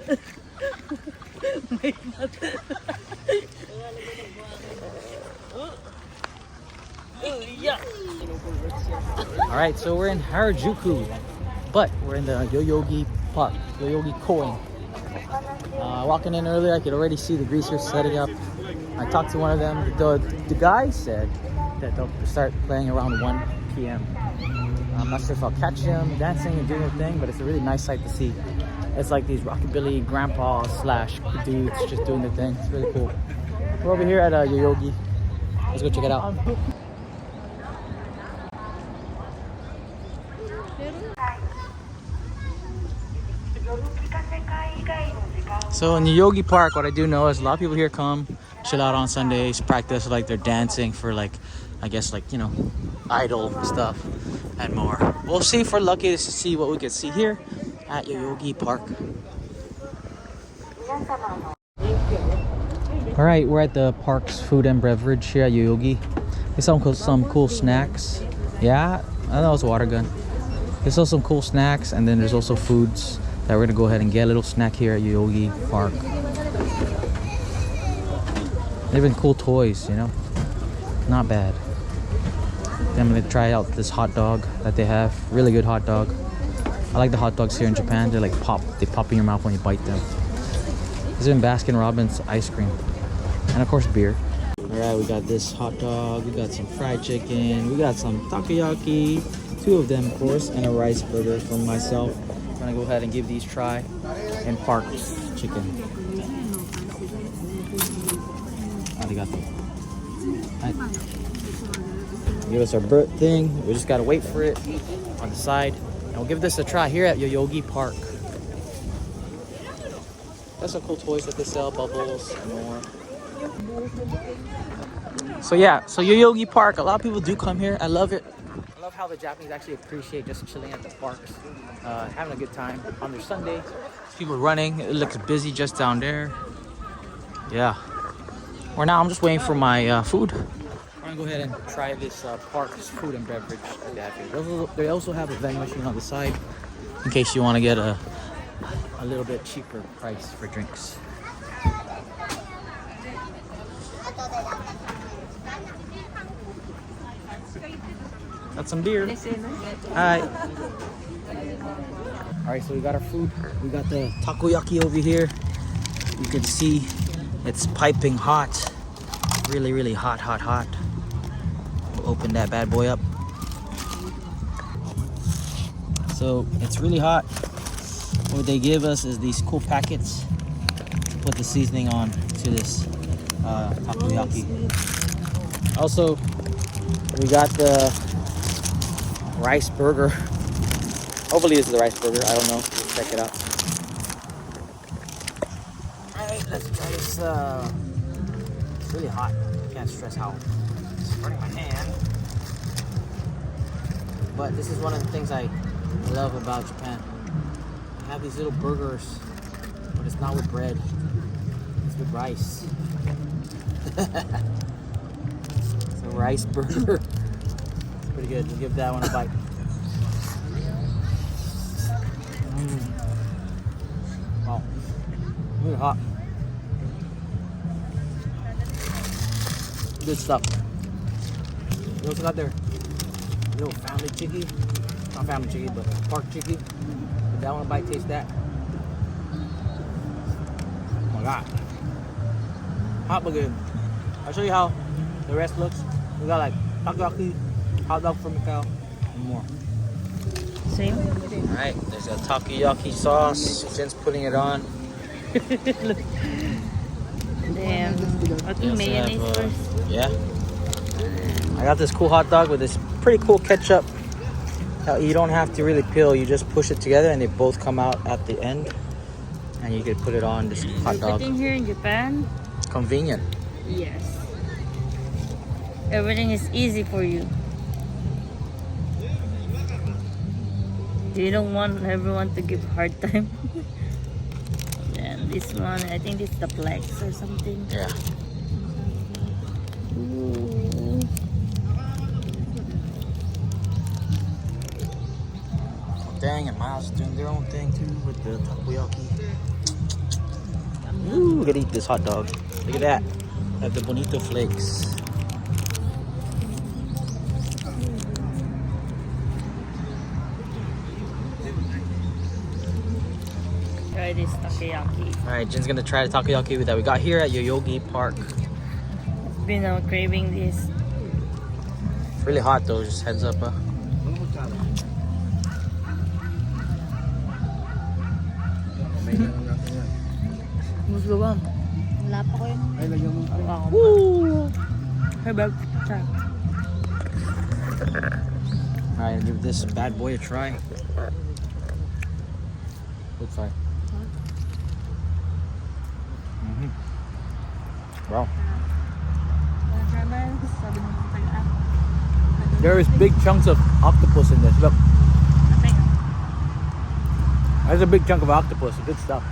All right, so we're in Harajuku, but we're in the Yoyogi Park, Yoyogi Koen. Walking in earlier, I could already see the greasers setting up. I talked to one of them. The guy said that they'll start playing around 1 p.m. I'm not sure if I'll catch them dancing and doing their thing, but it's a really nice sight to see. It's like these rockabilly grandpas slash dudes just doing their thing. It's really cool. We're over here at Yoyogi. Let's go check it out. So in Yoyogi Park, what I do know is a lot of people here come, chill out on Sundays, practice like they're dancing for like, I guess like, you know, idol stuff and more. We'll see if we're lucky to see what we can see here at Yoyogi Park. All right, we're at the park's food and beverage here at Yoyogi. There's some cool snacks. Yeah, I thought it was a water gun. There's also some cool snacks, and then there's also foods that we're gonna go ahead and get. A little snack here at Yoyogi Park. Even cool toys, you know, not bad. Then I'm gonna try out this hot dog that they have. Really good hot dog. I like the hot dogs here in Japan. They're like they pop in your mouth when you bite them. There's even Baskin Robbins ice cream, and of course beer. All right, we got this hot dog. We got some fried chicken. We got some takoyaki, 2 of them, of course, and a rice burger for myself. I'm gonna go ahead and give these a try. And Park's chicken. Arigato. Right. Give us our bird thing. We just gotta wait for it on the side. And we'll give this a try here at Yoyogi Park. There's some cool toys that they sell, bubbles and more. So yeah, so Yoyogi Park, a lot of people do come here. I love it. I love how the Japanese actually appreciate just chilling at the parks, having a good time on their Sunday. People running. It looks busy just down there. Yeah. Right now, I'm just waiting for my food. I'm gonna go ahead and try this park's food and beverage that they have here. They also have a vending machine on the side in case you want to get a little bit cheaper price for drinks. Got some beer. Hi. All right, so we got our food. We got the takoyaki over here. You can see it's piping hot. Really, really hot, hot, hot. We'll open that bad boy up. So it's really hot. What they give us is these cool packets to put the seasoning on to this takoyaki. Also, we got the rice burger. Hopefully this is the rice burger. I don't know. Let's check it out. Alright, let's try this. It's really hot. Can't stress how it's burning my hand. But this is one of the things I love about Japan. They have these little burgers, but it's not with bread. It's with rice. It's a rice burger. It's pretty good. We'll give that one a bite. Wow. Really hot. Good stuff. We also got their little family chicky. Not family chicky, but park chicky. Give that one a bite, taste that. Oh my god. Hot but good. I'll show you how the rest looks. We got like takoyaki, hot dog from Macau, and more. Same. Alright, there's a takoyaki sauce. Jen's putting it on. Then, I think mayonnaise first. Yeah. I got this cool hot dog with this pretty cool ketchup. You don't have to really peel. You just push it together and they both come out at the end. And you can put it on this hot dog. Everything here in Japan? Convenient. Yes. Everything is easy for you. You don't want everyone to give hard time. And this one, I think it's the Plex or something. Yeah. Ooh. Dang, and Miles is doing their own thing too with the takoyaki. Ooh, we gotta eat this hot dog. Look at that. Have the bonito flakes. Try this takoyaki. Alright, Jin's gonna try the takoyaki that we got here at Yoyogi Park. Been craving this. It's really hot though, just heads up. Gusto ko. Wala pa ko yun. Woo! Hey, babe. Try. Alright, give this bad boy a try. Good try. Wow. There is big chunks of octopus in this. Look. There's a big chunk of octopus. Good stuff.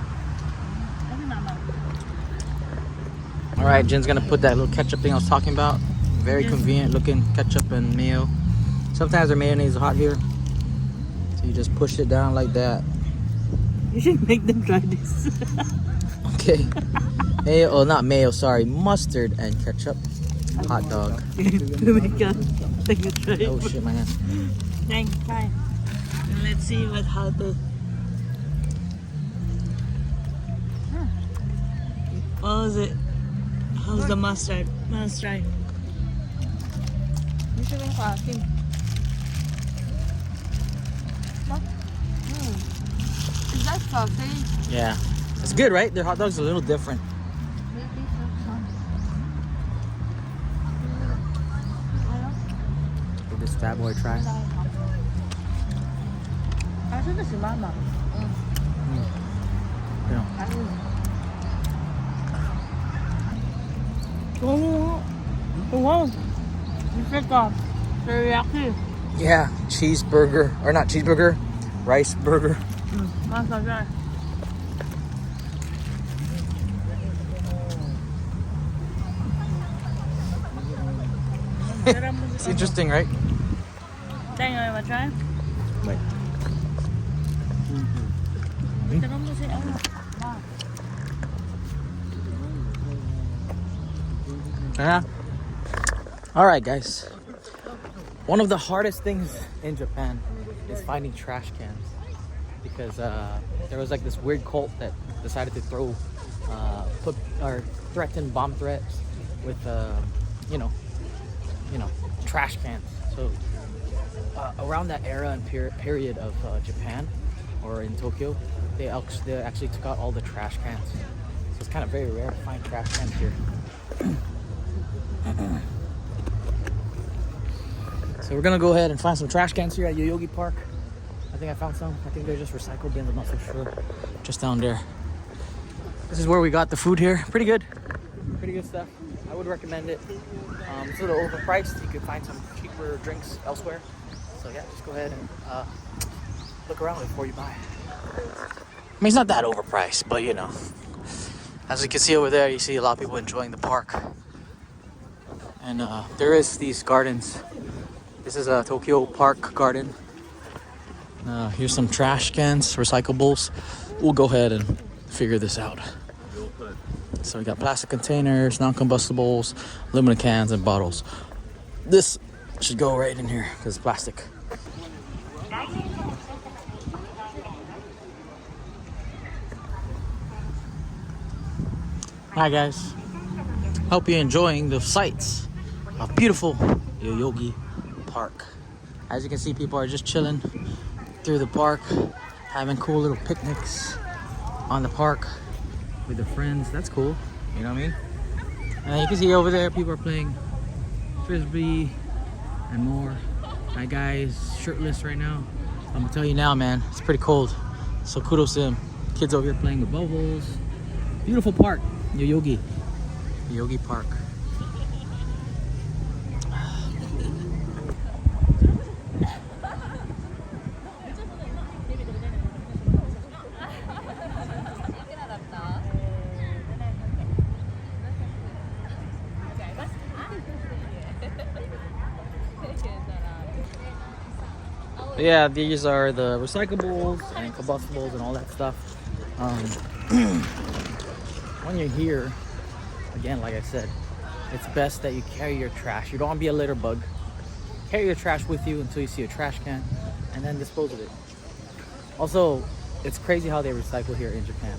Alright, Jin's gonna put that little ketchup thing I was talking about. Very convenient looking ketchup and mayo. Sometimes their mayonnaise is hot here. So you just push it down like that. You should make them try this. Okay. Mayo, oh not mayo, sorry. Mustard and ketchup. Hot dog. Take a try. Oh shit, my hand. Try. And let's see how to. What was it? How's the mustard? Let's try. Is that sausage? Yeah. It's good, right? Their hot dog's a little different. Give this fat boy a try. Oh, wow. It's like a teriyaki. Yeah, cheeseburger. Or not cheeseburger, rice burger. It's interesting, right? Try, you wanna try? Wait. Yeah. All right, guys. One of the hardest things in Japan is finding trash cans because there was like this weird cult that decided to threaten bomb threats with you know trash cans. So around that era and period of Japan or in Tokyo, they actually took out all the trash cans. So it's kind of very rare to find trash cans here. So we're gonna go ahead and find some trash cans here at Yoyogi Park. I think I found some. I think they're just recycle bins, I'm not so sure. Just down there. This is where we got the food here. Pretty good stuff. I would recommend it. It's a little overpriced. You could find some cheaper drinks elsewhere. So yeah, just go ahead and look around before you buy. I mean, it's not that overpriced, but you know. As you can see over there, you see a lot of people enjoying the park. And there is these gardens. This is a Tokyo Park garden. Here's some trash cans, recyclables. We'll go ahead and figure this out. So we got plastic containers, non-combustibles, aluminum cans, and bottles. This should go right in here because it's plastic. Hi guys. Hope you're enjoying the sights of beautiful Yoyogi Park. As you can see, people are just chilling through the park, having cool little picnics on the park with their friends. That's cool, you know what I mean? And you can see over there, people are playing frisbee and more. My guy is shirtless right now. I'm gonna tell you now, man, it's pretty cold. So kudos to him. Kids over here playing with bubbles. Beautiful park, Yoyogi Park. Yeah, these are the recyclables and combustibles and all that stuff. when you're here, again, like I said, it's best that you carry your trash. You don't want to be a litter bug. Carry your trash with you until you see a trash can, and then dispose of it. Also, it's crazy how they recycle here in Japan.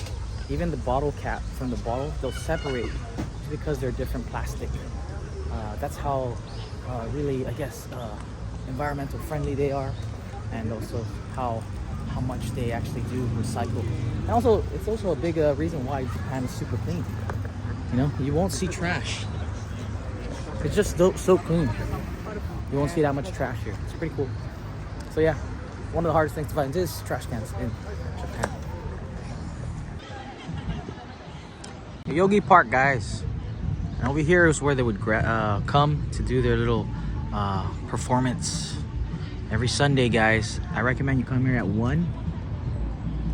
Even the bottle cap from the bottle, they'll separate just because they're different plastic. That's how really, I guess, environmental friendly they are, and also how much they actually do recycle. And also, it's also a big reason why Japan is super clean. You know, you won't see trash. It's just so clean. You won't see that much trash here. It's pretty cool. So yeah, one of the hardest things to find is trash cans in Japan. Yoyogi Park, guys. And over here is where they would come to do their little performance every Sunday, guys. I recommend you come here at 1,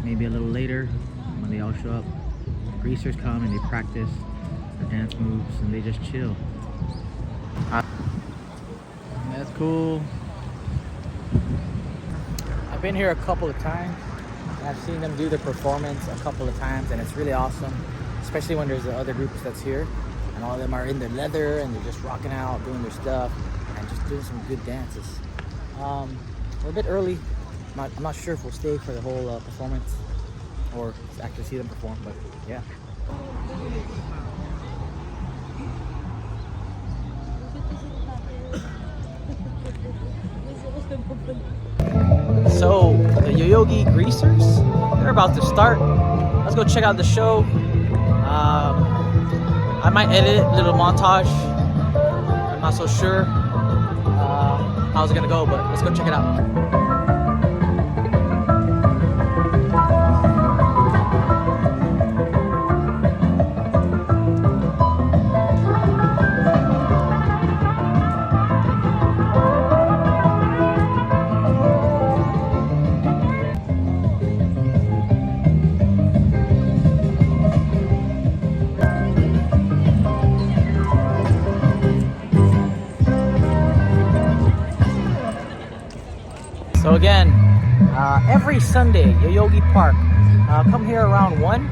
maybe a little later when they all show up. Greasers come and they practice their dance moves and they just chill. That's cool. I've been here a couple of times. I've seen them do their performance a couple of times, and it's really awesome, especially when there's the other groups that's here and all of them are in their leather and they're just rocking out, doing their stuff and just doing some good dances. We're a bit early. I'm not sure if we'll stay for the whole performance or actually see them perform, but yeah. So the Yoyogi Greasers, they're about to start. Let's go check out the show. I might edit a little montage. I'm not so sure how it's gonna go, but let's go check it out. So again, every Sunday, Yoyogi Park, come here around 1.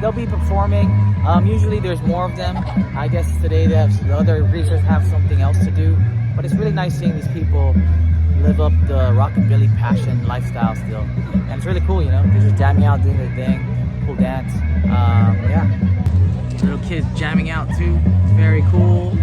They'll be performing. Usually there's more of them. I guess today the other greasers have something else to do, but it's really nice seeing these people live up the Rockabilly passion lifestyle still, and it's really cool. You know, they're just jamming out, doing their thing, cool dance. Yeah, little kids jamming out too. Very cool.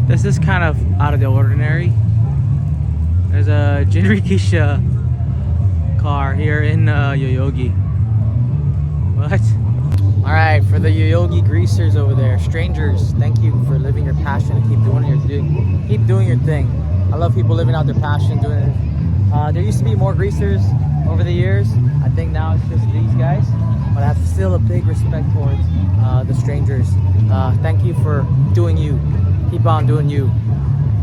This is kind of out of the ordinary. There's a Jinrikisha car here in Yoyogi. What? Alright, for the Yoyogi greasers over there, strangers, thank you for living your passion and keep doing your thing. I love people living out their passion, doing it. There used to be more greasers over the years. I think now it's just these guys. But I have still a big respect towards the strangers. Thank you for doing you. Keep on doing you.